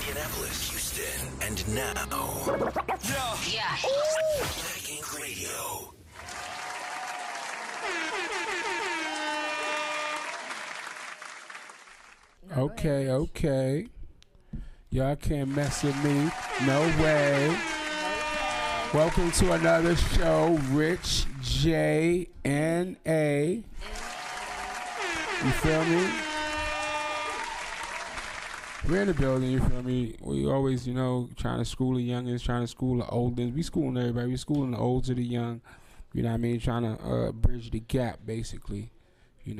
Indianapolis, Houston, and now. Yeah. Black Ink Radio. Okay. Y'all can't mess with me. No way. Welcome to another show, Rich J N A. You feel me? We're in the building, you feel me? We always, trying to school the youngins, trying to school the oldins. We schooling everybody. We schooling the old to the young. You know what I mean? Trying to bridge the gap, basically. Get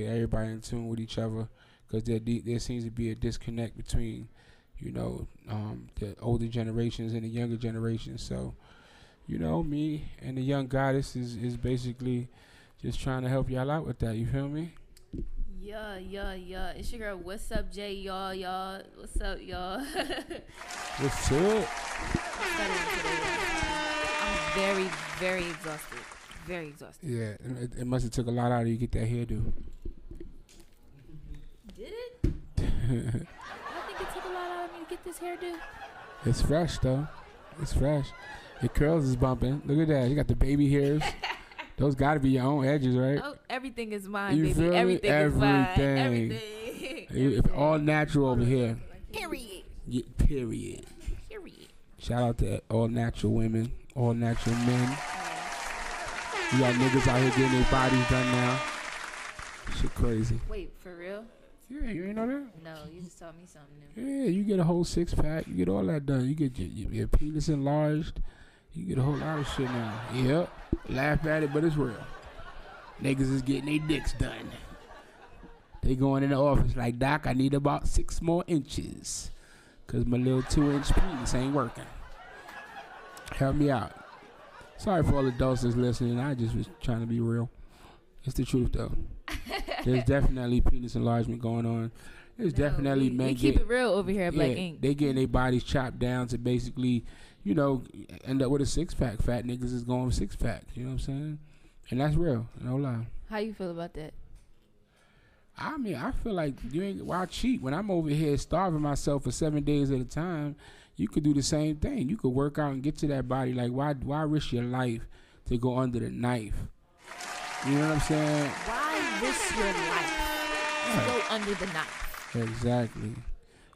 everybody in tune with each other. Because there seems to be a disconnect between, the older generations and the younger generations. So, me and the young goddess is basically just trying to help y'all out with that. You feel me? Yeah. It's your girl. What's up, Jay? Y'all. What's up, y'all? What's up? I'm very, very exhausted. Very exhausted. Yeah, it must have took a lot out of you to get that hairdo. Did it? I think it took a lot out of me to get this hairdo. It's fresh, though. It's fresh. Your curls is bumping. Look at that. You got the baby hairs. Those got to be your own edges, right? Oh, everything is mine, you baby. Feel everything me? is mine. Everything. It's all natural over here. Period. Yeah, period. Shout out to all natural women, all natural men. You got niggas out here getting their bodies done now. Shit crazy. Wait, for real? Yeah, you ain't know that? No, you just taught me something new. Yeah, you get a whole 6-pack. You get all that done. You get your penis enlarged. You get a whole lot of shit now. Yep. Laugh at it, but it's real. Niggas is getting their dicks done. They going in the office like, Doc, I need about 6 more inches. Because my little 2-inch penis ain't working. Help me out. Sorry for all adults that's listening. I just was trying to be real. It's the truth, though. There's definitely penis enlargement going on. There's definitely men we keep it real over here at Black Ink. They getting their bodies chopped down to basically, end up with a 6-pack. Fat niggas is going with 6-packs. You know what I'm saying? And that's real. No lie. How you feel about that? I mean, I feel like why cheat? When I'm over here starving myself for 7 days at a time, you could do the same thing. You could work out and get to that body. Like, why risk your life to go under the knife? You know what I'm saying? Why risk your life to go under the knife? Exactly.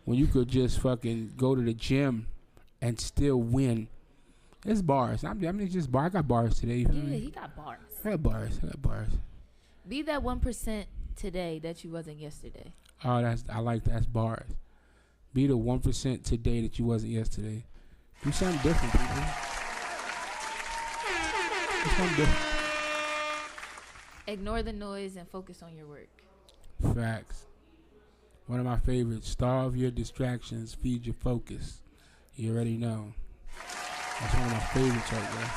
When you could just fucking go to the gym and still win. It's bars. I mean, just bars. I got bars today. Yeah, he got bars. I got bars. Be that 1% today that you wasn't yesterday. Oh, I like that's bars. Be the 1% today that you wasn't yesterday. Do something different, people. Do something different. Ignore the noise and focus on your work. Facts. One of my favorites. Starve your distractions, feed your focus. You already know. That's one of my favorites right there.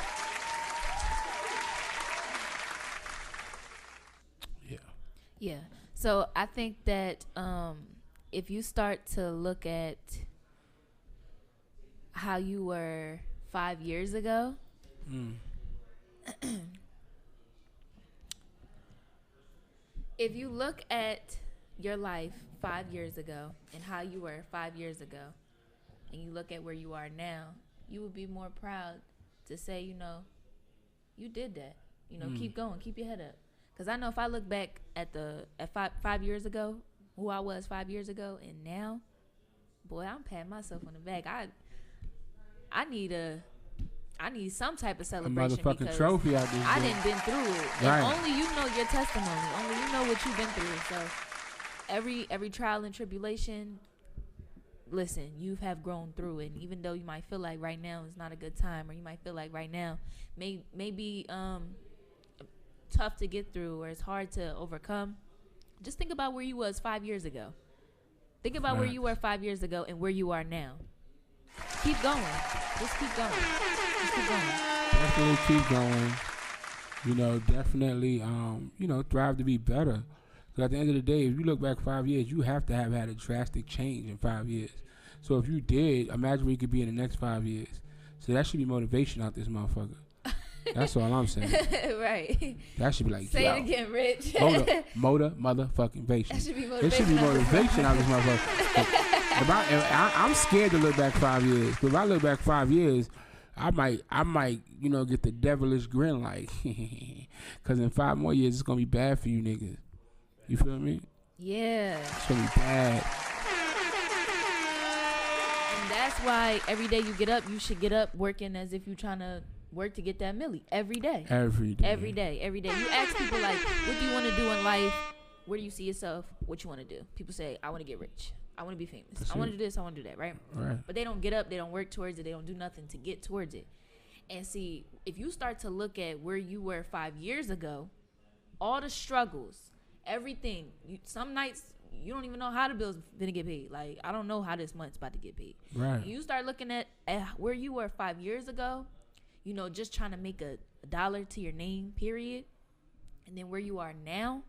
Yeah. So I think that if you start to look at how you were 5 years ago, if you look at your life 5 years ago and how you were 5 years ago, and you look at where you are now, you would be more proud to say, you did that. Keep going, keep your head up. Because I know if I look back at five years ago, who I was 5 years ago, and now, boy, I'm patting myself on the back. I need some type of celebration. A motherfucking trophy out there. I done been through it. Right. And only you know your testimony. Only you know what you've been through. So every trial and tribulation, listen, you have grown through it. And even though you might feel like right now is not a good time, or you might feel like right now may be tough to get through, or it's hard to overcome, just think about where you was 5 years ago. Think about where you were 5 years ago and where you are now. Keep going. Just keep going. Definitely keep going. Definitely, thrive to be better. Because at the end of the day, if you look back 5 years, you have to have had a drastic change in 5 years. So if you did, imagine where you could be in the next 5 years. So that should be motivation out this motherfucker. That's all I'm saying. Right. That should be like, say it again, Rich. Motor motherfucking vation. That should be motivation. It should be motivation out this motherfucker. I'm scared to look back 5 years. But if I look back 5 years, I might, get the devilish grin like, because in 5 more years it's gonna be bad for you niggas. You feel me? Yeah. It's gonna be bad. And that's why every day you get up, you should get up working as if you're trying to work to get that milli. Every day. Every day. Every day. Every day. You ask people like, what do you want to do in life? Where do you see yourself? What you want to do? People say, I want to get rich. I want to be famous. I want to do this. I want to do that, right? Right. But they don't get up. They don't work towards it. They don't do nothing to get towards it. And see, if you start to look at where you were 5 years ago, all the struggles, everything, some nights you don't even know how the bill's gonna get paid. Like, I don't know how this month's about to get paid. Right. And you start looking at where you were 5 years ago, just trying to make a dollar to your name, period. And then where you are now,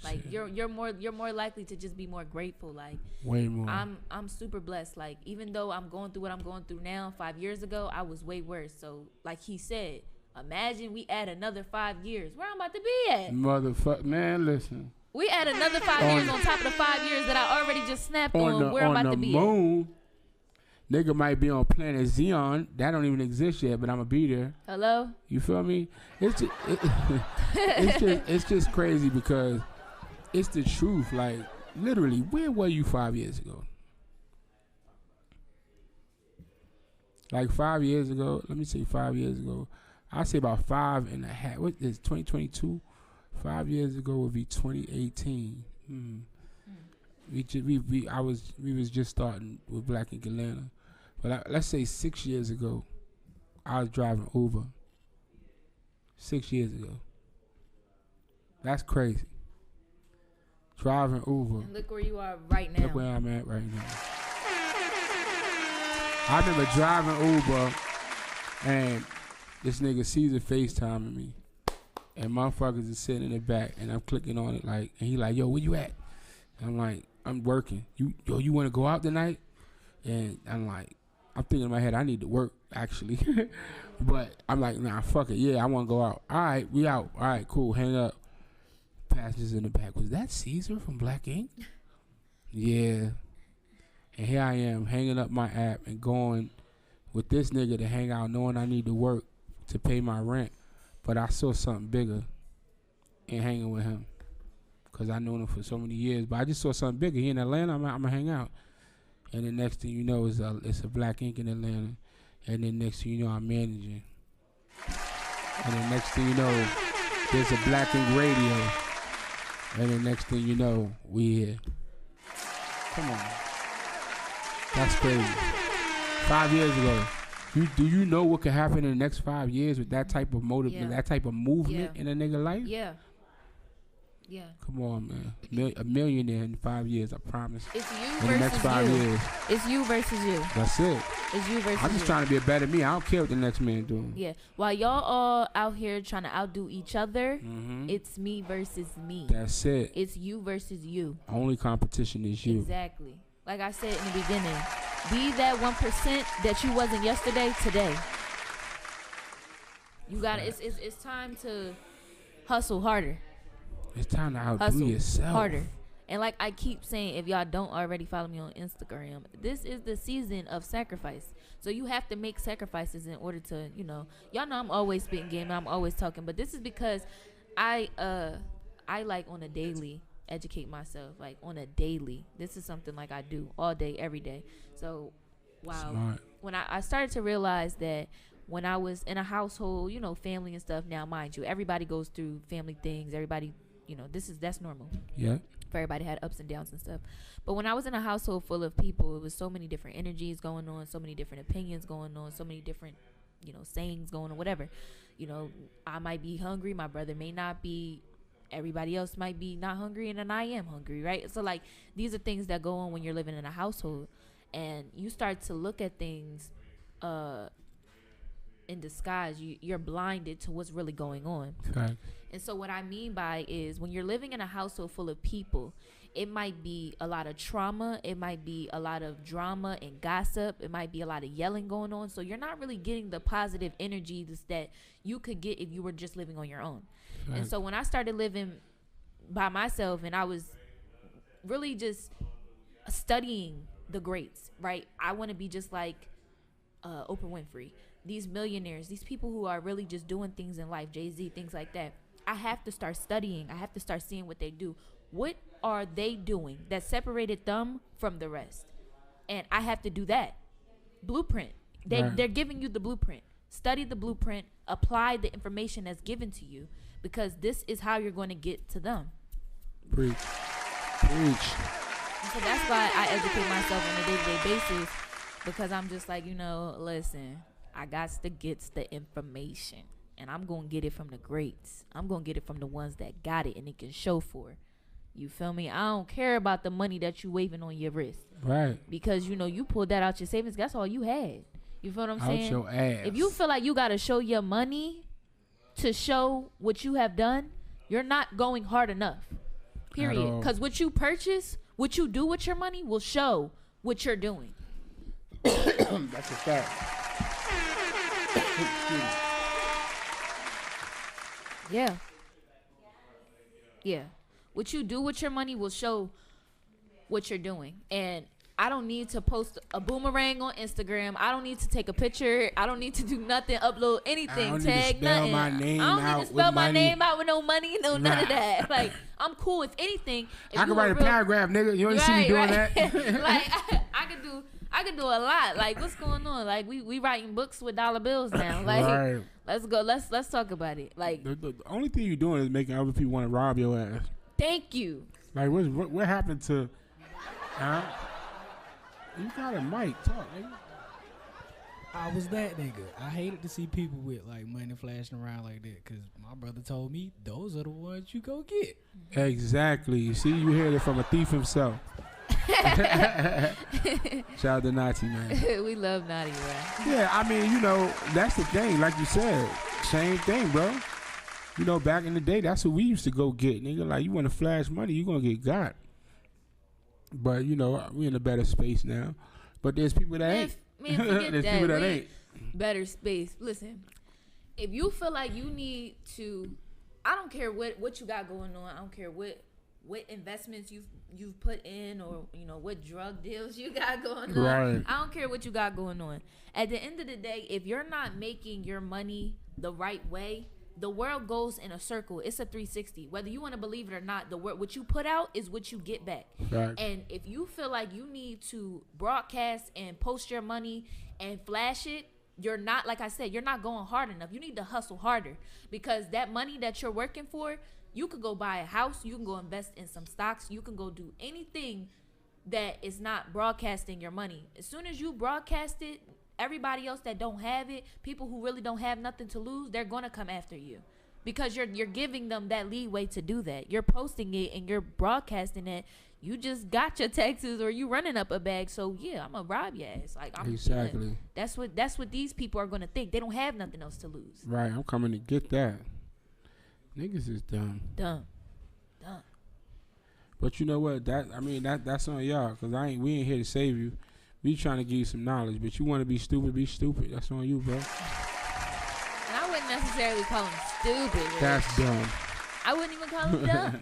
like you're more likely to just be more grateful. Like, way more. I'm super blessed. Like, even though I'm going through what I'm going through now, 5 years ago I was way worse. So like he said, imagine we add another 5 years. Where I'm about to be at? Motherfucker, man, listen. We add another 5 years on top of the 5 years that I already just snapped on. Where I'm about to be moon, at? Nigga might be on planet Xeon. That don't even exist yet, but I'ma be there. Hello? You feel me? It's just, it's just crazy because it's the truth. Like, literally, where were you 5 years ago? Like 5 years ago, let me say 5 years ago. I say about 5.5. What is 2022? 5 years ago would be 2018. We was just starting with Black Ink Atlanta, but let's say 6 years ago, I was driving Uber. 6 years ago. That's crazy. Driving Uber. And look where you are right now. Look where I'm at right now. I remember driving Uber and this nigga Caesar FaceTiming me. And motherfuckers is sitting in the back and I'm clicking on it like, and he like, yo, where you at? And I'm like, I'm working. You want to go out tonight? And I'm like, I'm thinking in my head, I need to work actually. But I'm like, nah, fuck it. Yeah, I want to go out. All right, we out. All right, cool. Hang up. Passengers in the back. Was that Caesar from Black Ink? Yeah. And here I am hanging up my app and going with this nigga to hang out knowing I need to work to pay my rent. But I saw something bigger in hanging with him because I known him for so many years. But I just saw something bigger. He in Atlanta, I'm going to hang out. And the next thing you know, it's a Black Ink in Atlanta. And then next thing you know, I'm managing. And then next thing you know, there's a Black Ink Radio. And then next thing you know, we here. Come on. That's crazy. 5 years ago. Do you know what could happen in the next 5 years with that type of motive, that type of movement in a nigga life? Yeah. Yeah. Come on, man. A millionaire in 5 years, I promise. It's you in versus the next 5 years. It's you versus you. That's it. It's you versus I'm just trying to be a better me. I don't care what the next man doing. Yeah. While y'all all out here trying to outdo each other, it's me versus me. That's it. It's you versus you. Only competition is you. Exactly. Like I said in the beginning, be that 1% that you wasn't yesterday, today. You got it. It's time to hustle harder. It's time to outdo yourself. Harder. And like I keep saying, if y'all don't already follow me on Instagram, this is the season of sacrifice. So you have to make sacrifices in order to, y'all know I'm always spitting game. I'm always talking. But this is because I like on a daily educate myself, like on a daily. This is something like I do all day, every day. So, wow. Smart. When I started to realize that when I was in a household, family and stuff, now mind you, everybody goes through family things. Everybody, that's normal. Yeah. For everybody had ups and downs and stuff. But when I was in a household full of people, it was so many different energies going on, so many different opinions going on, so many different, sayings going on, whatever. I might be hungry. My brother may not be. Everybody else might be not hungry, and then I am hungry, right? So, like, these are things that go on when you're living in a household, and you start to look at things in disguise. You're blinded to what's really going on. Okay. And so what I mean by is when you're living in a household full of people, it might be a lot of trauma. It might be a lot of drama and gossip. It might be a lot of yelling going on. So you're not really getting the positive energy that you could get if you were just living on your own. Right. And so when I started living by myself and I was really just studying the greats, right? I want to be just like Oprah Winfrey, these millionaires, these people who are really just doing things in life, Jay-Z, things like that. I have to start studying. I have to start seeing what they do. What are they doing that separated them from the rest? And I have to do that. Blueprint. They're giving you the blueprint. Study the blueprint. Apply the information that's given to you, because this is how you're going to get to them. Preach. And so that's why I educate myself on a day-to-day basis, because I'm just like, listen, I got to get the information, and I'm going to get it from the greats. I'm going to get it from the ones that got it and it can show for. You feel me? I don't care about the money that you waving on your wrist. Right. Because, you pulled that out your savings. That's all you had. You feel what I'm saying? Out your ass. If you feel like you got to show your money to show what you have done, you're not going hard enough. Period. Because what you purchase, what you do with your money will show what you're doing. That's a fact. Yeah. What you do with your money will show what you're doing. And I don't need to post a boomerang on Instagram. I don't need to take a picture. I don't need to do nothing, upload anything, I don't tag need to spell nothing. my name I don't out need to spell with my money. name out with no money, none of that. Like, I'm cool. If anything, if I can write a paragraph, nigga. You ain't see me doing that. Like, I could do a lot. Like, what's going on? Like, we writing books with dollar bills now. Like, right. Let's go. Let's talk about it. Like, The only thing you're doing is making other people want to rob your ass. thank you. Like, what happened to? Huh? You got a mic. Talk, nigga. I was that nigga. I hated to see people with like money flashing around like that, because my brother told me those are the ones you go get. Exactly. You see, you heard it from a thief himself. Shout out to Nazi, man. We love Naughty, bro. Yeah, I mean, that's the thing. Like you said, same thing, bro. Back in the day, that's what we used to go get, nigga. Like, you want to flash money, you gonna get got. But we in a better space now. But there's people that ain't. Man, forget there's that. people that ain't. Better space. Listen, if you feel like you need to, I don't care what you got going on. I don't care what investments you've put in, or what drug deals you got going on. Right. I don't care what you got going on. At the end of the day, if you're not making your money the right way, the world goes in a circle. It's a 360. Whether you want to believe it or not, what you put out is what you get back. Right. And if you feel like you need to broadcast and post your money and flash it, you're not, like I said, you're not going hard enough. You need to hustle harder, because that money that you're working for, you could go buy a house, you can go invest in some stocks, you can go do anything that is not broadcasting your money. As soon as you broadcast it, everybody else that don't have it, people who really don't have nothing to lose, they're gonna come after you, because you're giving them that leeway to do that. You're posting it and you're broadcasting it. You just got your taxes, or you running up a bag. So yeah, I'm gonna rob your ass. Like, I'm exactly. Chilling. That's what these people are gonna think. They don't have nothing else to lose. Right. I'm coming to get that. Niggas is dumb. Dumb. But you know what? That's on y'all, because we ain't here to save you. We trying to give you some knowledge, but you want to be stupid, be stupid. That's on you, bro. And I wouldn't necessarily call him stupid. That's dumb. I wouldn't even call him dumb.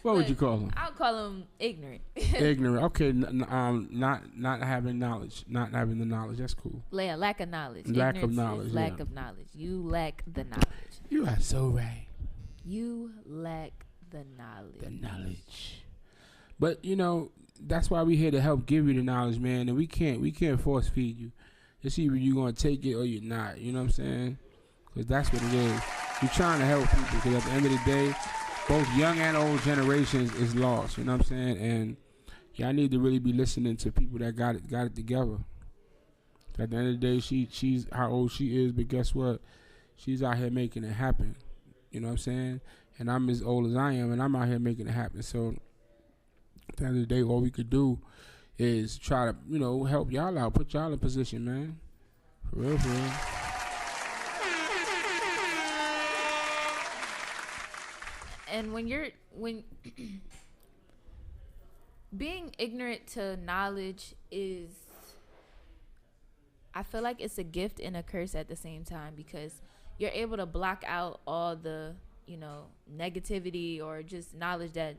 What would you call him? I would call him ignorant. Ignorant. Okay. Not having knowledge. Not having the knowledge. That's cool. Lack of knowledge. Lack of Ignorance knowledge. is lack of knowledge. You lack the knowledge. You are so right. You lack the knowledge. The knowledge. But that's why we here to help give you the knowledge, man. And we can't force feed you. It's either you're gonna take it or you're not. You know what I'm saying? Because that's what it is. We're trying to help people, because at the end of the day, both young and old generations is lost. You know what I'm saying? And y'all need to really be listening to people that got it together. At the end of the day, she's how old she is, but guess what? She's out here making it happen. You know what I'm saying? And I'm as old as I am, and I'm out here making it happen. So at the end of the day, all we could do is try to, help y'all out, put y'all in position, man. For real, for real. And when being ignorant to knowledge is, I feel like it's a gift and a curse at the same time, because you're able to block out all the, negativity or just knowledge that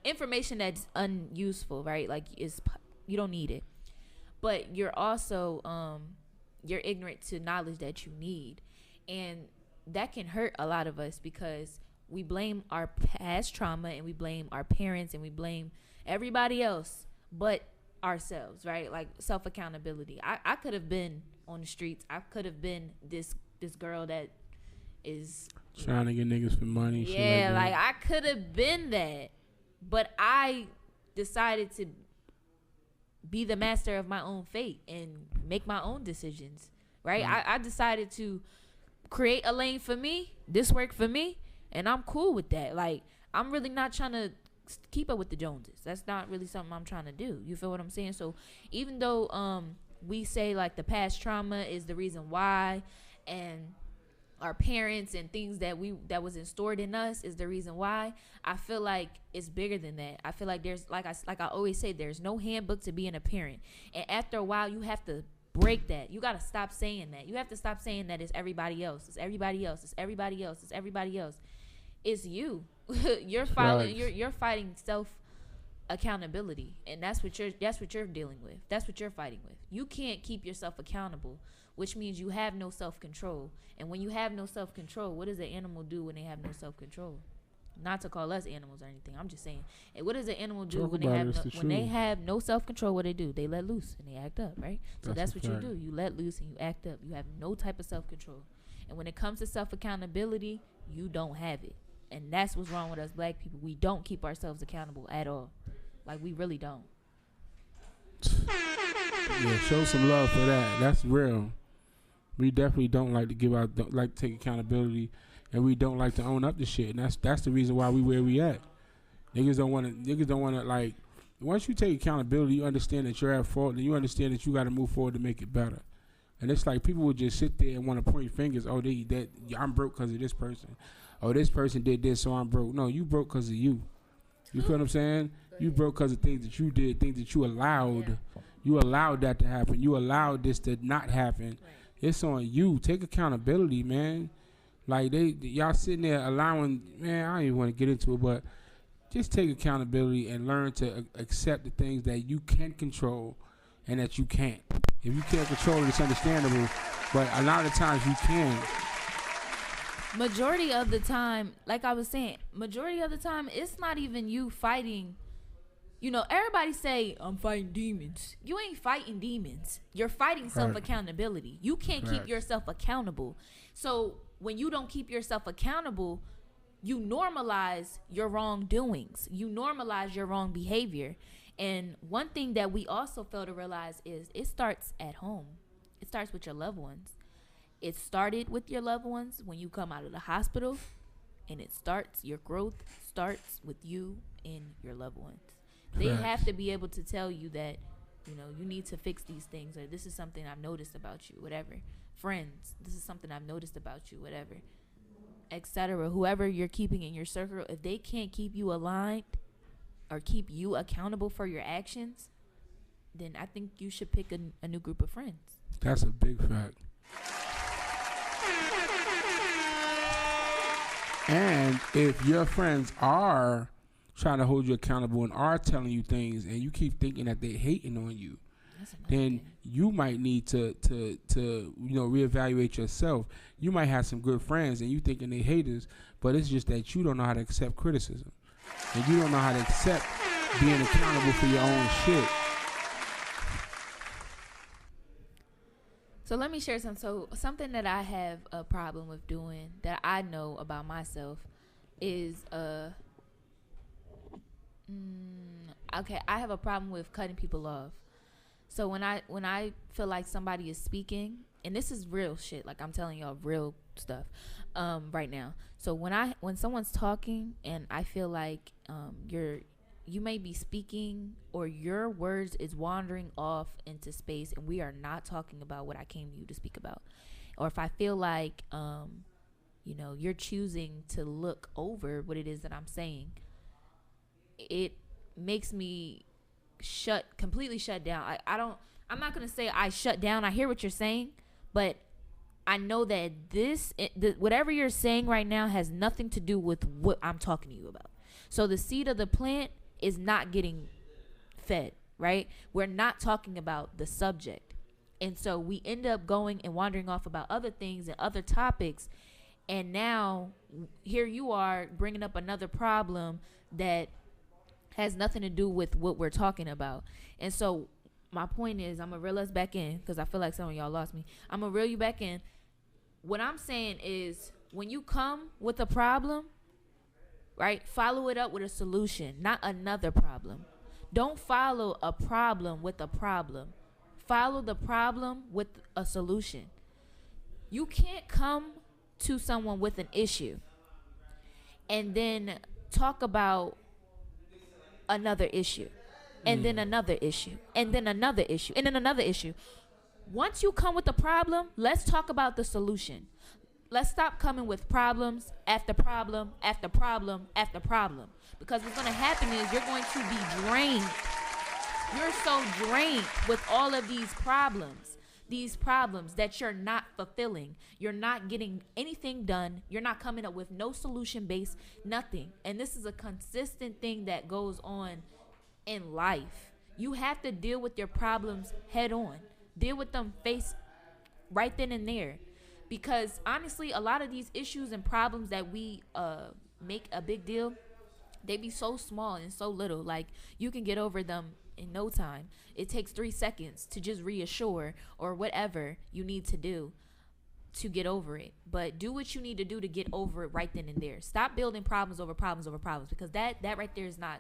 information that's unuseful, right? Like you don't need it. But you're also you're ignorant to knowledge that you need. And that can hurt a lot of us because we blame our past trauma and we blame our parents and we blame everybody else but ourselves, right? Like self-accountability. I could have been on the streets. I could have been this girl that is trying to get niggas for money. Yeah, like I could have been that. But I decided to be the master of my own fate and make my own decisions, right? I decided to create a lane for me. This worked for me, and I'm cool with that. Like, I'm really not trying to keep up with the Joneses. That's not really something I'm trying to do. You feel what I'm saying? So even though we say, like, the past trauma is the reason why, and our parents and things that was installed in us is the reason why, I feel like it's bigger than that. I feel like there's, like I always say, there's no handbook to being a parent. And after a while, you have to break that. You got to stop saying that. You have to stop saying that it's everybody else. It's everybody else. It's everybody else. It's everybody else. It's you. You're fighting self accountability, and that's what you're dealing with. That's what you're fighting with. You can't keep yourself accountable, which means you have no self-control. And when you have no self-control, what does an animal do when they have no self-control? Not to call us animals or anything. I'm just saying. And what does an animal do when they have no self-control? What they do? They let loose and they act up, right? So that's what you do. You let loose and you act up. You have no type of self-control. And when it comes to self-accountability, you don't have it. And that's what's wrong with us black people. We don't keep ourselves accountable at all. Like, we really don't. Yeah, show some love for that. That's real. We definitely don't like to take accountability, and we don't like to own up to shit. And that's the reason why we where we at. Niggas don't want to like. Once you take accountability, you understand that you're at fault, and you understand that you got to move forward to make it better. And it's like people would just sit there and want to point fingers. Oh, I'm broke because of this person. Oh, this person did this, so I'm broke. No, you broke because of you. You feel what I'm saying? You broke because of things that you did, things that you allowed. Yeah. You allowed that to happen. You allowed this to not happen. Right. It's on you. Take accountability, man. Like y'all sitting there allowing, man, I don't even want to get into it, but just take accountability and learn to accept the things that you can control and that you can't. If you can't control it, it's understandable, but a lot of times you can. Majority of the time, like I was saying, it's not even you fighting. You know, everybody say, I'm fighting demons. You ain't fighting demons. You're fighting self-accountability. You can't keep yourself accountable. So when you don't keep yourself accountable, you normalize your wrongdoings. You normalize your wrong behavior. And one thing that we also fail to realize is it starts at home. It starts with your loved ones. It started with your loved ones when you come out of the hospital, and your growth starts with you and your loved ones. They have to be able to tell you that, you know, you need to fix these things, or this is something I've noticed about you, whatever. Friends, this is something I've noticed about you, whatever, etc. Whoever you're keeping in your circle, if they can't keep you aligned or keep you accountable for your actions, then I think you should pick a new group of friends. That's a big fact. And if your friends are trying to hold you accountable and are telling you things, and you keep thinking that they're hating on you, then you might need to reevaluate yourself. You might have some good friends and you thinking they haters, but it's just that you don't know how to accept criticism, and you don't know how to accept being accountable for your own shit. So let me share something that I have a problem with doing that I know about myself is I have a problem with cutting people off. So when I feel like somebody is speaking, and this is real shit, like I'm telling y'all real stuff right now. So when someone's talking and I feel like you may be speaking or your words is wandering off into space and we are not talking about what I came to you to speak about, or if I feel like you're choosing to look over what it is that I'm saying, it makes me completely shut down. I'm not gonna say I shut down. I hear what you're saying, but I know that whatever you're saying right now has nothing to do with what I'm talking to you about. So the seed of the plant, is not getting fed, right? We're not talking about the subject. And so we end up going and wandering off about other things and other topics. And now here you are bringing up another problem that has nothing to do with what we're talking about. And so my point is, I'm going to reel us back in because I feel like some of y'all lost me. I'm going to reel you back in. What I'm saying is when you come with a problem, right, follow it up with a solution, not another problem. Don't follow a problem with a problem. Follow the problem with a solution. You can't come to someone with an issue and then talk about another issue and then another issue and then another issue and then another issue. Once you come with a problem, let's talk about the solution. Let's stop coming with problems after problem after problem after problem. Because what's going to happen is you're going to be drained. You're so drained with all of these problems that you're not fulfilling. You're not getting anything done. You're not coming up with no solution base, nothing. And this is a consistent thing that goes on in life. You have to deal with your problems head on. Deal with them face right then and there. Because honestly, a lot of these issues and problems that we make a big deal, they be so small and so little. Like, you can get over them in no time. It takes 3 seconds to just reassure or whatever you need to do to get over it. But do what you need to do to get over it right then and there. Stop building problems over problems over problems, because that right there is not,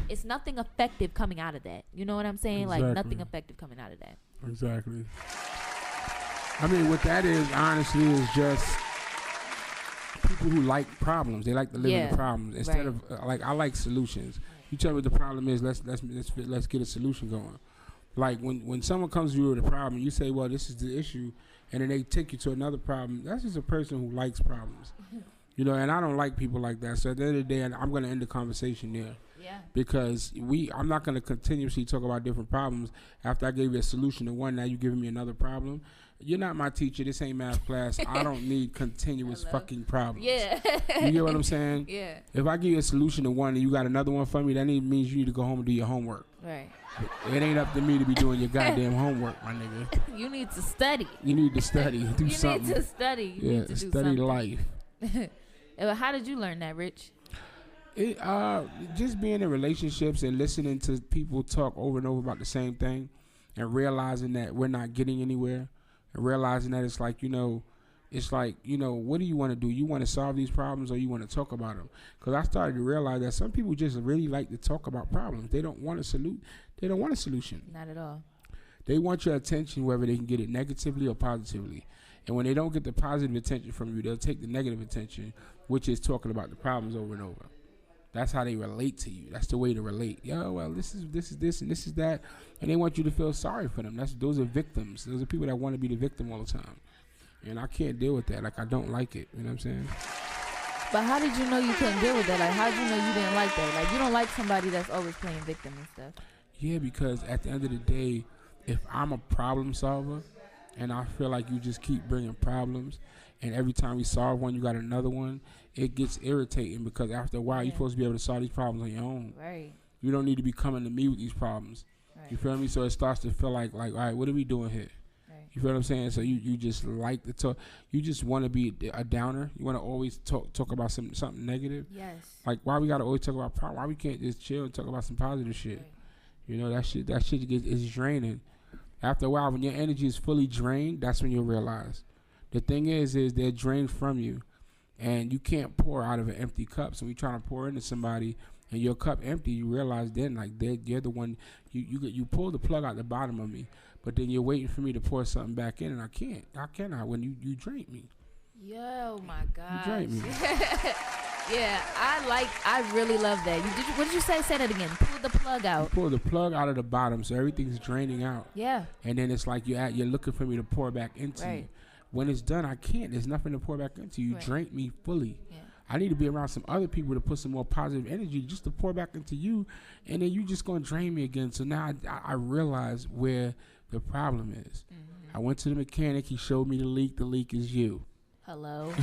it's nothing effective coming out of that. You know what I'm saying? Exactly. Like, nothing effective coming out of that. Exactly. I mean, what that is, honestly, is just people who like problems. They like to live in the problems instead of like, I like solutions. You tell me what the problem is. Let's get a solution going. Like when someone comes to you with a problem, you say, well, this is the issue, and then they take you to another problem. That's just a person who likes problems. You know, and I don't like people like that. So at the end of the day, I'm going to end the conversation there. Yeah. Because I'm not going to continuously talk about different problems. After I gave you a solution to one, now you're giving me another problem. You're not my teacher. This ain't math class. I don't need continuous fucking problems. Yeah. You get what I'm saying? Yeah. If I give you a solution to one and you got another one for me, that means you need to go home and do your homework. Right. It ain't up to me to be doing your goddamn homework, my nigga. You need to study. You need to study. Do something. You need to study. You need to study life. How did you learn that, Rich? Just being in relationships and listening to people talk over and over about the same thing and realizing that we're not getting anywhere and realizing that it's like, what do you want to do? You want to solve these problems or you want to talk about them? Because I started to realize that some people just really like to talk about problems. They don't want They don't want a solution. Not at all. They want your attention, whether they can get it negatively or positively. And when they don't get the positive attention from you, they'll take the negative attention, which is talking about the problems over and over. That's how they relate to you. That's the way to relate. Well, this is this and this is that. And they want you to feel sorry for them. Those are victims. Those are people that want to be the victim all the time. And I can't deal with that. Like, I don't like it. You know what I'm saying? But how did you know you couldn't deal with that? Like, how did you know you didn't like that? Like, you don't like somebody that's always playing victim and stuff. Yeah, because at the end of the day, if I'm a problem solver and I feel like you just keep bringing problems and every time we solve one, you got another one, it gets irritating because after a while, you're supposed to be able to solve these problems on your own. Right. You don't need to be coming to me with these problems. Right. You feel me? So it starts to feel like, all right, what are we doing here? Right. You feel what I'm saying? So you just like to talk. You just want to be a downer. You want to always talk about something negative. Yes. Like, why we got to always talk about problems? Why we can't just chill and talk about some positive shit? Right. You know, that shit is draining. After a while, when your energy is fully drained, that's when you'll realize. The thing is they're drained from you. And you can't pour out of an empty cup. So when you're trying to pour into somebody and your cup empty, you realize then, like, you're the one, you pull the plug out the bottom of me, but then you're waiting for me to pour something back in, and I cannot when you drain me. Yo, my God. You drain me. Yeah, I really love that. What did you say? Say that again. Pull the plug out. You pull the plug out of the bottom, so everything's draining out. Yeah. And then it's like you're looking for me to pour back into you. When it's done, I can't. There's nothing to pour back into. You drank me fully. Yeah. I need to be around some other people to put some more positive energy just to pour back into you, and then you just going to drain me again. So now I realize where the problem is. Mm-hmm. I went to the mechanic. He showed me the leak. The leak is you. Hello.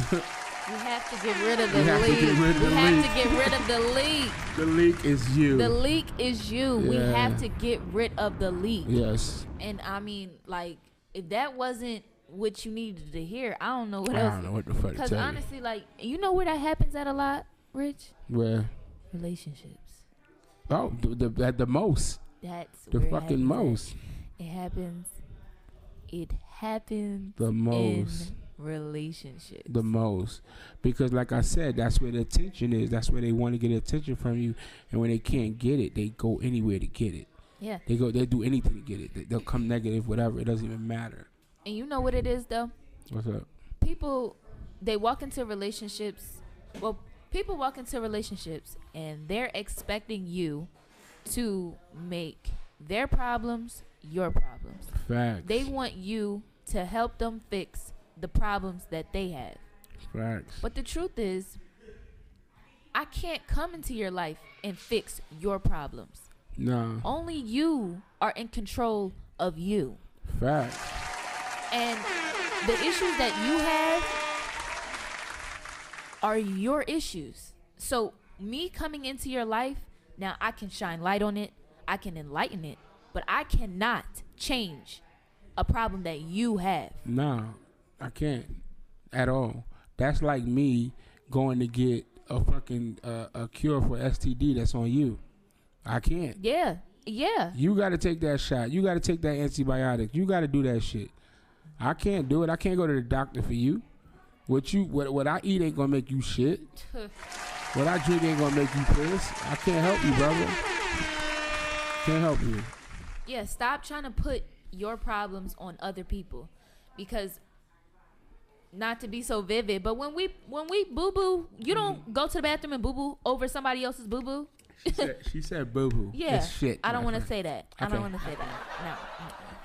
We have to get rid of the We have to leak. get rid of the We have leak. to get rid of the leak. The leak is you. The leak is you. We Yeah. have to get rid of the leak. Yes. And I mean, like, if that wasn't what you needed to hear, I don't know what I else. don't know what the fuck to Because tell honestly, like, you know where that happens at a lot, Rich? you. Where? Relationships. Oh, at the most. That's The where it fucking happens at. most. It happens. It happens. The most. In relationships. The most. Because like I said, that's where the attention is. That's where they want to get attention from you. And when they can't get it, they go anywhere to get it. Yeah. They'll do anything to get it. They'll come negative, whatever. It doesn't even matter. And you know what it is, though? What's up? People, they walk into relationships. Well, people walk into relationships and they're expecting you to make their problems your problems. Facts. They want you to help them fix the problems that they have. Facts. But the truth is, I can't come into your life and fix your problems. No. Only you are in control of you. Facts. And the issues that you have are your issues. So me coming into your life, now I can shine light on it. I can enlighten it. But I cannot change a problem that you have. No, I can't at all. That's like me going to get a fucking a cure for STD that's on you. I can't. Yeah. Yeah. You got to take that shot. You got to take that antibiotic. You got to do that shit. I can't do it. I can't go to the doctor for you. What I eat ain't gonna make you shit. What I drink ain't gonna make you piss. I can't help you, brother. Can't help you. Yeah, stop trying to put your problems on other people, because not to be so vivid, but when we boo boo, you don't go to the bathroom and boo boo over somebody else's boo boo. She said boo boo. Yeah, it's shit. I don't want to friend. say that. Okay. I don't want to say that. No.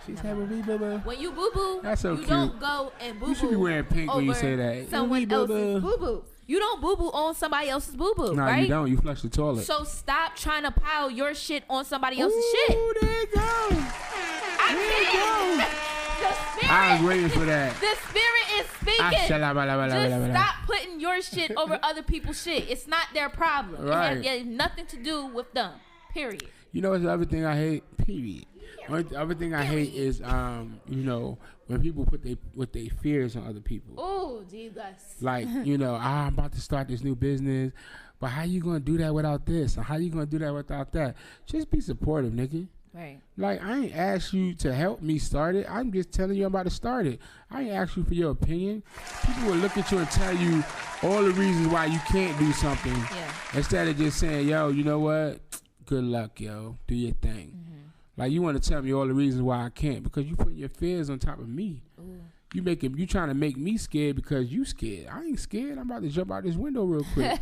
She said boo boo. When you boo boo, That's so you cute. don't go and boo boo. You should be wearing pink when you over say that. Someone Boo-boo. else's boo boo. You don't boo boo on somebody else's boo boo, No, right? you don't. You flush the toilet. So stop trying to pile your shit on somebody else's shit. Ooh, there you go. There you go. The spirit, I was waiting for that. the spirit is speaking. Just Stop. stop putting your shit over other people's shit. It's not their problem. Right. It has nothing to do with them. Period. You know what's the other thing I hate? Period. The other thing I hate is, when people put their fears on other people. Oh, Jesus. Like, I'm about to start this new business, but how you gonna do that without this? Or how you gonna do that without that? Just be supportive, nigga. Right. Like, I ain't asked you to help me start it. I'm just telling you I'm about to start it. I ain't asked you for your opinion. People will look at you and tell you all the reasons why you can't do something. Yeah. Instead of just saying, yo, you know what? Good luck, yo. Do your thing. Mm-hmm. Like, you want to tell me all the reasons why I can't, because you putting your fears on top of me. Ooh. You trying to make me scared because you scared. I ain't scared. I'm about to jump out this window real quick.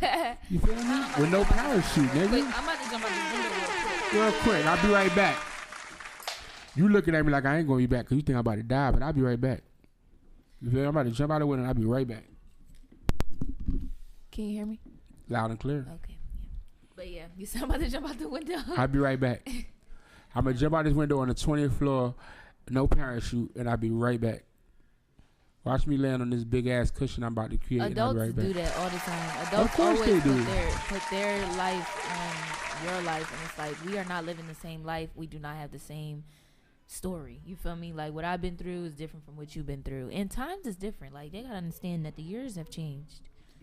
You feel me? With no parachute, Wait, nigga. I'm about to jump out this window real quick. Real quick. I'll be right back. You looking at me like I ain't going to be back because you think I'm about to die, but I'll be right back. You feel me? I'm about to jump out the window and I'll be right back. Can you hear me? Loud and clear. Okay. But yeah, you said I'm about to jump out the window. I'll be right back. I'm going to jump out this window on the 20th floor, no parachute, and I'll be right back. Watch me land on this big ass cushion I'm about to create. Adults and I'll be right back. do that all the time. Adults course always they do. put their life on your life, and it's like we are not living the same life. We do not have the same story. You feel me? Like what I've been through is different from what you've been through, and times is different. Like they gotta understand that the years have changed,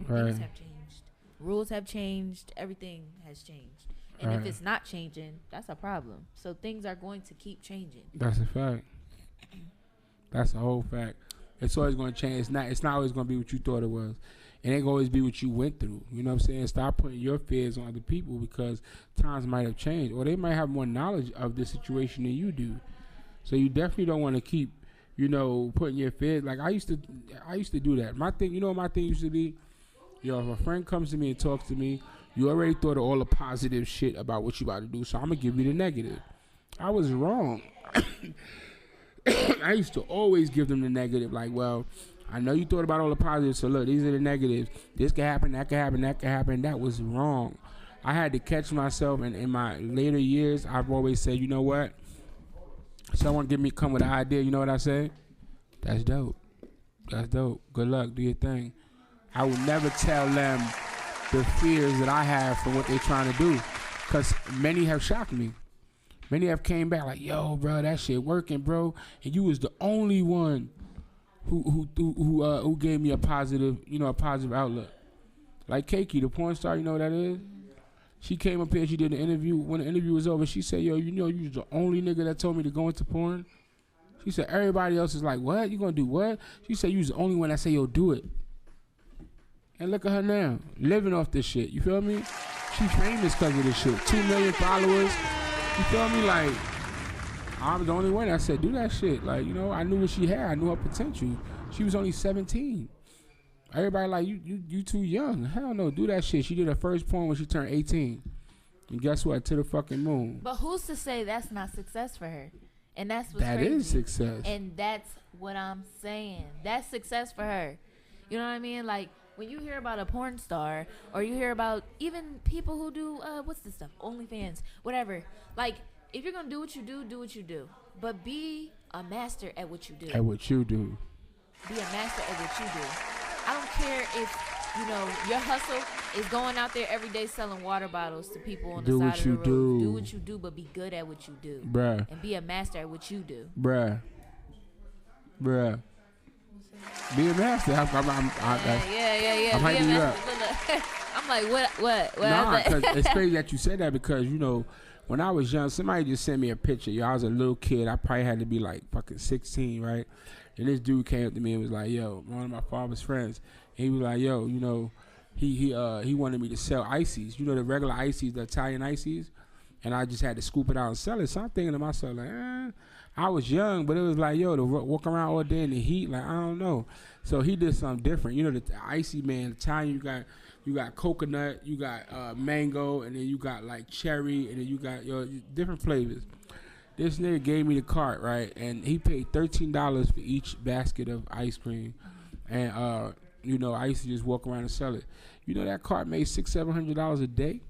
Right. things have changed, rules have changed, everything has changed. And if Right. it's not changing, that's a problem. So things are going to keep changing. That's a fact. That's a whole fact. It's always going to change. It's not always going to be what you thought it was. It ain't going to always be what you went through. You know what I'm saying? Stop putting your fears on other people because times might have changed. Or they might have more knowledge of the situation than you do. So you definitely don't want to keep, putting your fears. Like I used to do that. My thing, my thing used to be, if a friend comes to me and talks to me, you already thought of all the positive shit about what you about to do, so I'm going to give you the negative. I was wrong. I used to always give them the negative. Like, well, I know you thought about all the positives, so look, these are the negatives. This could happen, that could happen, that could happen. That was wrong. I had to catch myself, and in my later years, I've always said, you know what? Someone come with an idea, you know what I say? That's dope. That's dope. Good luck. Do your thing. I will never tell them the fears that I have from what they're trying to do. Because many have shocked me. Many have came back like, yo, bro, that shit working, bro. And you was the only one who gave me a positive outlook. Like Keiki, the porn star, you know what that is? She came up here, she did an interview. When the interview was over, she said, yo, you was the only nigga that told me to go into porn. She said, everybody else is like, what? You gonna do what? She said, you was the only one that said, yo, do it. And look at her now, living off this shit. You feel me? She famous because of this shit. 2 million followers. You feel me? Like, I'm the only one that said, do that shit. Like, you know, I knew what she had. I knew her potential. She was only 17. Everybody like, you too young. Hell no, do that shit. She did her first porn when she turned 18. And guess what? To the fucking moon. But who's to say that's not success for her? And that's what's That crazy. is success. And that's what I'm saying. That's success for her. You know what I mean? Like, when you hear about a porn star, or you hear about even people who do, what's this stuff? OnlyFans, whatever. Like, if you're going to do what you do what you do. But be a master at what you do. At what you do. Be a master at what you do. I don't care if, you know, your hustle is going out there every day selling water bottles to people on the side of the road. Do what you do, but be good at what you do. Bruh. And be a master at what you do. Bruh. Be a master. Yeah. I'm hyping you up. I'm like, what? Nah, because it's crazy that you said that because, you know, when I was young, somebody just sent me a picture. Yo, I was a little kid. I probably had to be like fucking 16, right? And this dude came up to me and was like, yo, one of my father's friends. And he was like, yo, you know, he wanted me to sell ices. You know, the regular ices, the Italian ices? And I just had to scoop it out and sell it. So I'm thinking to myself, like, I was young, but it was like, yo, to walk around all day in the heat, like, I don't know. So he did something different. You know, the icy, man, Italian, you got coconut, you got mango, and then you got like cherry, and then you got different flavors. This nigga gave me the cart, right? And he paid $13 for each basket of ice cream. And, you know, I used to just walk around and sell it. You know, that cart made $600-700 a day?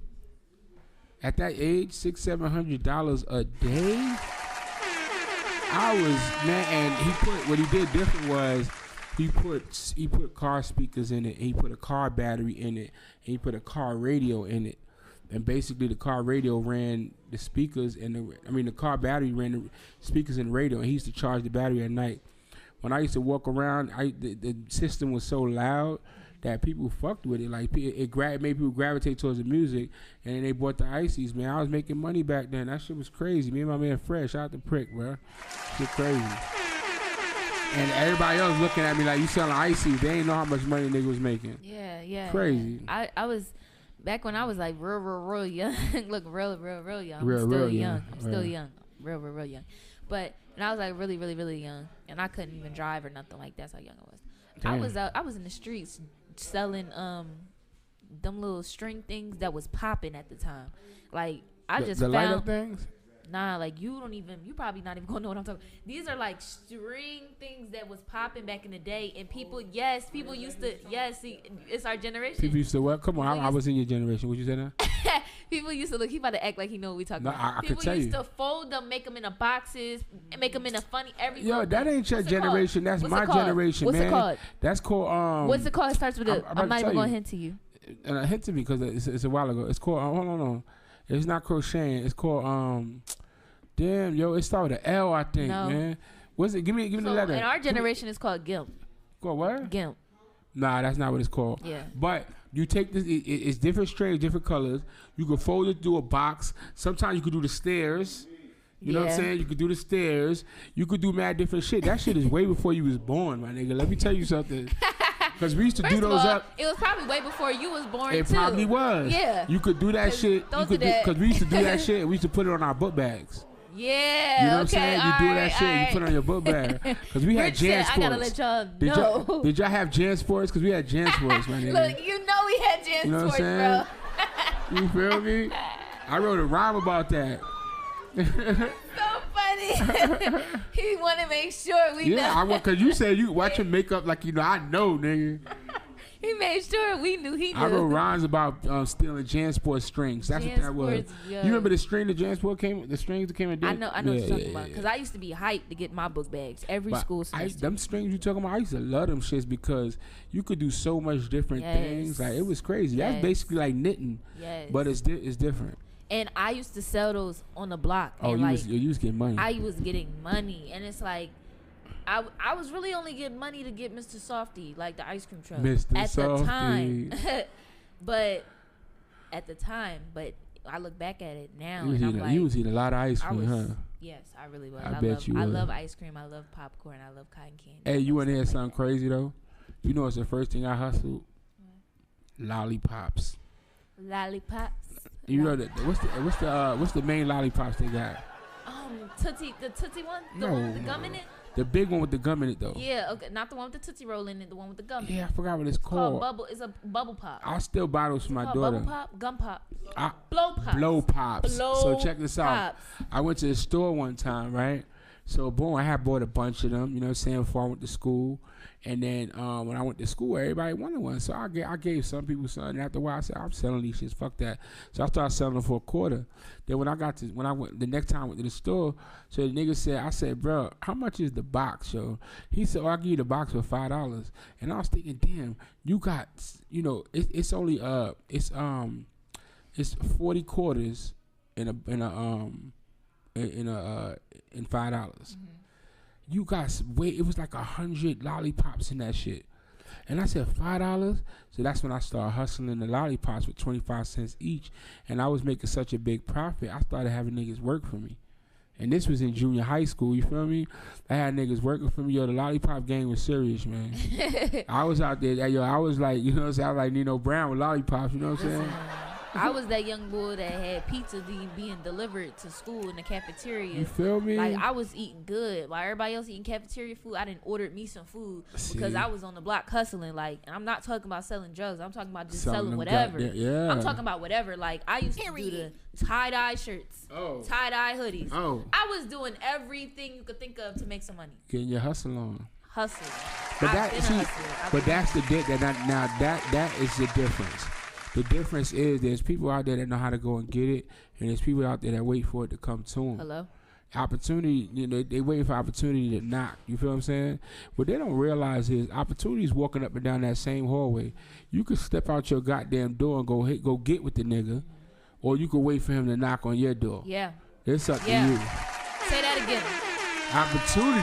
At that age, $600-700 a day? I was, man, and what he did different was he put car speakers in it, and he put a car battery in it, and he put a car radio in it. And basically the car radio ran the speakers and the car battery ran the speakers and radio, and he used to charge the battery at night. When I used to walk around, the system was so loud that people fucked with it. Like it made people gravitate towards the music, and then they bought the ices, man. I was making money back then. That shit was crazy. Me and my man Fresh, out the prick, bro. Shit crazy. And everybody else looking at me like, you selling ices. They ain't know how much money nigga was making. Yeah. Crazy. Yeah. I was back when I was like real young. Look, real young. Real young. I'm still young. Real young. But and I was like really young, and I couldn't even drive or nothing like that. That's how young I was. Damn. I was in the streets selling them little string things that was popping at the time. Like I just found light up things. Nah, like you probably not even gonna know what I'm talking about. These are like string things that was popping back in the day, and people used to, see, it's our generation. People used to what? Come on, I was in your generation. What you say now? People used to look, he about to act like he know what we talking about. I can tell you. People used to fold them, make them in a boxes, and make them in a funny, everything. Yo, that ain't your generation. That's my generation, man. What's it called? That's called, what's it called? It starts with a, I'm not even gonna hint to you. And I hint to me because it's a while ago. It's called, hold on. It's not crocheting. It's called, damn, yo, it started with an L, I think, man. What's it? Give me the letter. In our generation, it's called GIMP. Called what? GIMP. Nah, that's not what it's called. Yeah. But you take this, it's different strains, different colors. You can fold it through a box. Sometimes you could do the stairs. You know what I'm saying? You could do the stairs. You could do mad different shit. That shit is way before you was born, my nigga. Let me tell you something. Because we used to do those up. It was probably way before you was born, It probably was. Yeah. You could do that shit. Because we used to do that shit, and we used to put it on our book bags. Yeah, you know what I'm saying? You do that shit, you put on your book bag. Because we had Jan Sports. I gotta let y'all know. Did y'all have Jan Sports? Because we had Jan Sports, my nigga. Look, you know we had Jan you know Sports, bro. You feel me? I wrote a rhyme about that. So funny. He want to make sure we know. Yeah, because you said you watch your makeup like, I know, nigga. He made sure we knew he knew. I wrote rhymes about stealing JanSport strings. That's what that was. You remember the string that JanSport came? The strings that came in. I know what you're talking about. Because I used to be hyped to get my book bags every school semester. Them strings you talking about, I used to love them shits because you could do so much different things. Like it was crazy. That's basically like knitting, but it's different. And I used to sell those on the block. Oh, and you was getting money. I was getting money, and it's like. I was really only getting money to get Mr. Softy, like the ice cream truck. Mr. Softy. The time. but I look back at it now and I'm like, you was eating a lot of ice cream, huh? Yes, I really was. I love ice cream. I love popcorn. I love cotton candy. Hey, you want to hear something crazy though? You know what's the first thing I hustled? Lollipops. Lollipops. You know that what's the main lollipops they got? The Tootsie one? The one with the gum in it? The big one with the gum in it, though. Yeah, okay. Not the one with the Tootsie Roll in it. The one with the gum. Yeah, I forgot what it's called. Bubble. It's a bubble pop. I still buy those for my daughter. Bubble pop, gum pop, blow pops. Blow pops. So check this out. Pops. I went to the store one time, right? So boom, I had bought a bunch of them. You know what I'm saying? Before I went to school, and then when I went to school, everybody wanted one. So I gave some people some. And after a while, I said, I'm selling these shits. Fuck that. So I started selling them for a quarter. Then when I went the next time I went to the store, so the nigga said, I said, bro, how much is the box, yo? He said, I'll give you the box for $5. And I was thinking, damn, you got, you know, it's only it's 40 quarters in $5. Mm-hmm. You got it was like 100 lollipops in that shit. And I said, $5? So that's when I started hustling the lollipops for 25 cents each. And I was making such a big profit, I started having niggas work for me. And this was in junior high school, you feel me? I had niggas working for me. Yo, the lollipop game was serious, man. I was out there, yo, I was like, you know what I'm saying? I was like Nino Brown with lollipops, you know what I'm saying? I was that young boy that had pizza being delivered to school in the cafeteria. You feel me? Like, I was eating good. While everybody else eating cafeteria food, I didn't order me some food because I was on the block hustling. Like, and I'm not talking about selling drugs. I'm talking about just selling whatever. I'm talking about whatever. Like, I used to do the tie-dye shirts, tie-dye hoodies. I was doing everything you could think of to make some money. Getting your hustle on. Hustle. But that's the that is the difference. The difference is there's people out there that know how to go and get it, and there's people out there that wait for it to come to them. Hello? Opportunity, you know, they waiting for opportunity to knock. You feel what I'm saying? What they don't realize is opportunity is walking up and down that same hallway. You could step out your goddamn door and go get with the nigga, or you could wait for him to knock on your door. Yeah. It's up to you. Say that again. Opportunity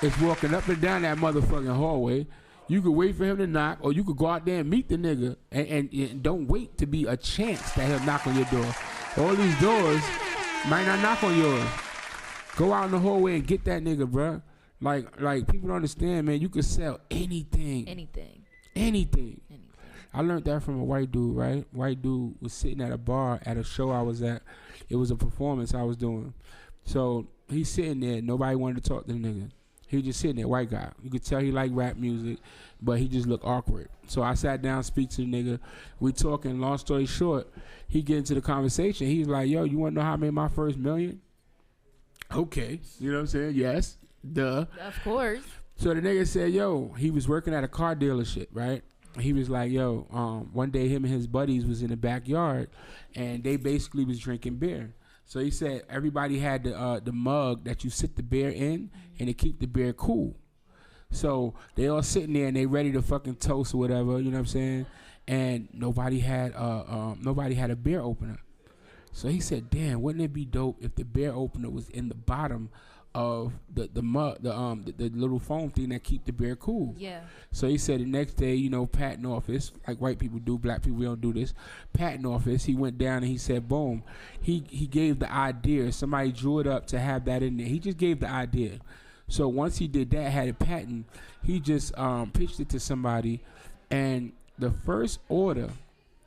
is walking up and down that motherfucking hallway. You could wait for him to knock, or you could go out there and meet the nigga, and don't wait to be a chance that he'll knock on your door. All these doors might not knock on yours. Go out in the hallway and get that nigga, bruh. Like people don't understand, man. You could sell anything. Anything. I learned that from a white dude, right? White dude was sitting at a bar at a show I was at. It was a performance I was doing. So he's sitting there. Nobody wanted to talk to the nigga. He was just sitting there, white guy. You could tell he liked rap music, but he just looked awkward. So I sat down, speak to the nigga. We talking, long story short, he get into the conversation. He's like, yo, you want to know how I made my first $1 million? Okay. You know what I'm saying? Yes. Duh. Of course. So the nigga said, yo, he was working at a car dealership, right? He was like, yo, one day him and his buddies was in the backyard, and they basically was drinking beer. So he said everybody had the mug that you sit the beer in, and it keep the beer cool. So they all sitting there and they ready to fucking toast or whatever, you know what I'm saying? And nobody had a beer opener. So he said, damn, wouldn't it be dope if the beer opener was in the bottom of the mug, the little foam thing that keep the beer cool. Yeah. So he said the next day, you know, patent office, like white people do, black people, we don't do this. Patent office, he went down and he said, boom. He gave the idea. Somebody drew it up to have that in there. He just gave the idea. So once he did that, had a patent, he just pitched it to somebody, and the first order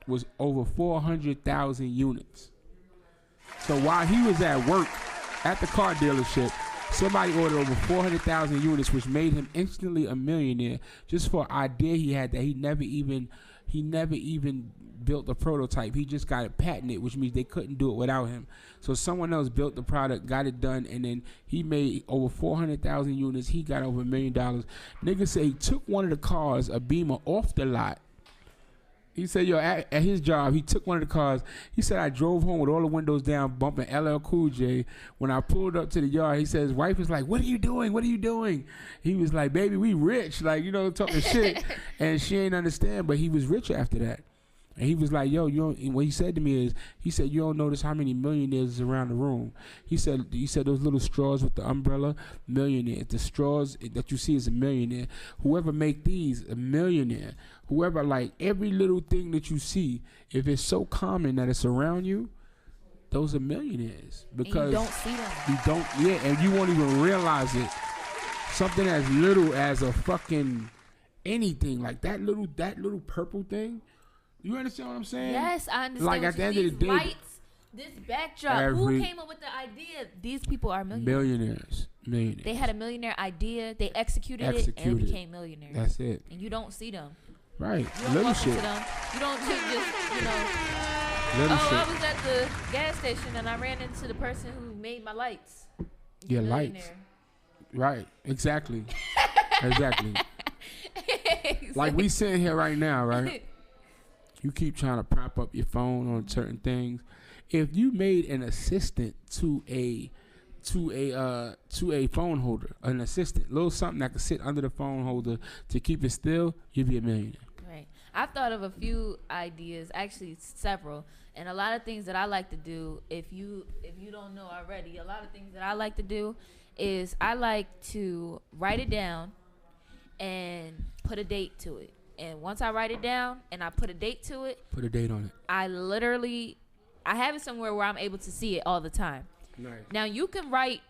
was over 400,000 units. So while he was at work at the car dealership, somebody ordered over 400,000 units, which made him instantly a millionaire just for an idea he had that he he never even built a prototype. He just got it patented, which means they couldn't do it without him. So someone else built the product, got it done, and then he made over 400,000 units. He got over $1 million. Nigga say he took one of the cars, a Beamer, off the lot. He said, yo, at his job, he took one of the cars. He said, I drove home with all the windows down, bumping LL Cool J. When I pulled up to the yard, he said, his wife was like, what are you doing? What are you doing? He was like, baby, we rich. Like, you know, talking shit. And she ain't understand, but he was rich after that. And he was like, yo, you don't, what he said to me is, he said, you don't notice how many millionaires is around the room. He said those little straws with the umbrella, millionaire. The straws that you see is a millionaire. Whoever make these, a millionaire. Whoever, like, every little thing that you see, if it's so common that it's around you, those are millionaires. Because and you don't see them. You don't, yeah, and you won't even realize it. Something as little as a fucking anything, like that little purple thing. You understand what I'm saying? Yes, I understand. Like at the end of the day, lights, this backdrop. Who came up with the idea? These people are millionaires. Millionaires. They had a millionaire idea. They executed it and became millionaires. That's it. And you don't see them. Right. You don't walk into them. You don't just, you know. Little shit. I was at the gas station and I ran into the person who made my lights. Yeah, lights. Right. Exactly. Exactly. Like we sitting here right now, right? You keep trying to prop up your phone on certain things. If you made an assistant to a phone holder, an assistant, little something that could sit under the phone holder to keep it still, you'd be a millionaire. Right. I've thought of a few ideas, actually several, and a lot of things that I like to do. If you don't know already, a lot of things that I like to do is I like to write it down and put a date to it. And once I write it down and I put a date to it, put a date on it. I have it somewhere where I'm able to see it all the time. Nice. Now you can write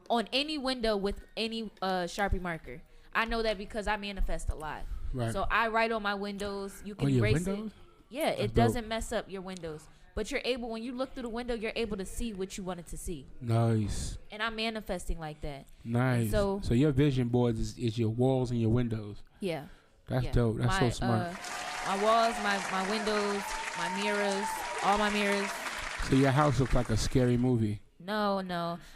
on any window with any Sharpie marker. I know that because I manifest a lot. Right. So I write on my windows. You can on your erase windows? it. Yeah, That's it doesn't mess up your windows. But you're able, when you look through the window, you're able to see what you wanted to see. Nice. And I'm manifesting like that. Nice. So your vision board is your walls and your windows. Yeah. That's dope. That's so smart. My walls, my windows, my mirrors, all my mirrors. So your house looks like a scary movie. No.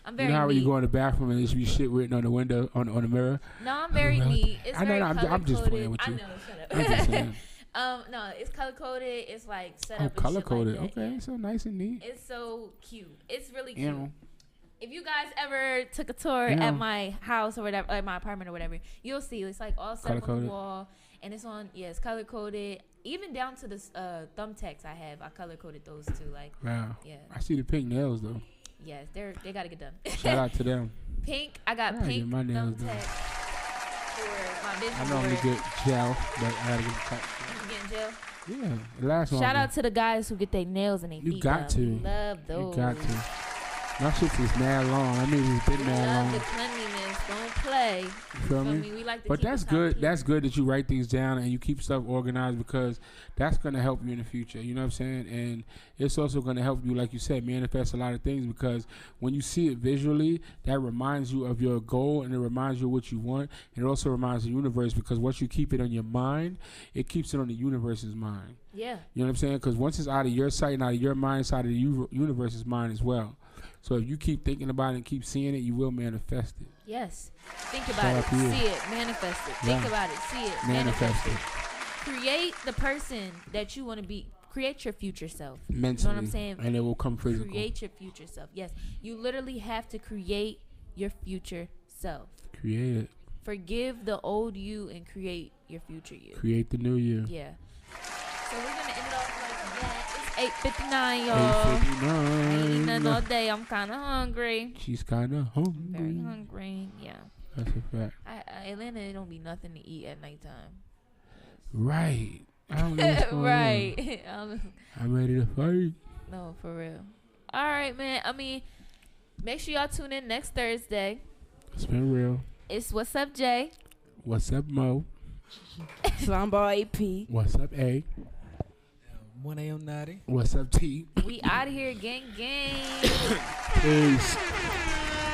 I'm very neat. You know how when you go in the bathroom and there's be shit written on the window, on the mirror? No, I'm very neat. It's I know, very I'm just playing with you. I know, shut up. I'm just saying. No, it's color coded. It's like set up. Oh, color coded. Like okay, so nice and neat. It's so cute. It's really cute. You know. If you guys ever took a tour at my house or whatever, at my apartment or whatever, you'll see it's like all set up on the wall, and it's on. Yeah, it's color coded. Even down to the thumbtacks I have, I color coded those too. Like, wow. Yeah. I see the pink nails though. Yes, they gotta get done. Shout out to them. Pink, I got pink my nails thumbtacks for my business. I normally get gel, but I gotta get cut. You getting gel? Yeah, the last one. Shout out to the guys who get their nails and their feet. You got to. Love those. You got to. My shit is mad long. I mean, it's been mad long. Love the cleanliness. Don't play. You feel me? We like to but keep that's it good. clean. That's good that you write things down and you keep stuff organized because that's going to help you in the future. You know what I'm saying? And it's also going to help you, like you said, manifest a lot of things because when you see it visually, that reminds you of your goal and it reminds you of what you want. And it also reminds the universe because once you keep it on your mind, it keeps it on the universe's mind. Yeah. You know what I'm saying? Because once it's out of your sight and out of your mind, it's out of the universe's mind as well. So if you keep thinking about it and keep seeing it, you will manifest it. Yes. Think about it. See it. Manifest it. Think about it. See it. Manifest it. Create the person that you want to be. Create your future self. Mentally. You know what I'm saying? And it will come physical. Create your future self. Yes. You literally have to create your future self. Create it. Forgive the old you and create your future you. Create the new you. Yeah. So we're going to end it off like that. It's 8:59, y'all. 8:59. I ain't eating nothing all day. I'm kind of hungry. She's kind of hungry. Very hungry. Yeah. That's a fact. Atlanta, it don't be nothing to eat at nighttime. Right. I don't know what's going right. on. I'm ready to fight. No, for real. All right, man. I mean, make sure y'all tune in next Thursday. It's been real. It's What's Up, Jay? What's up, Mo? Slumbar AP. What's up, A? 1 a.m. Naughty. What's up, T? We out of here, gang, gang. Peace.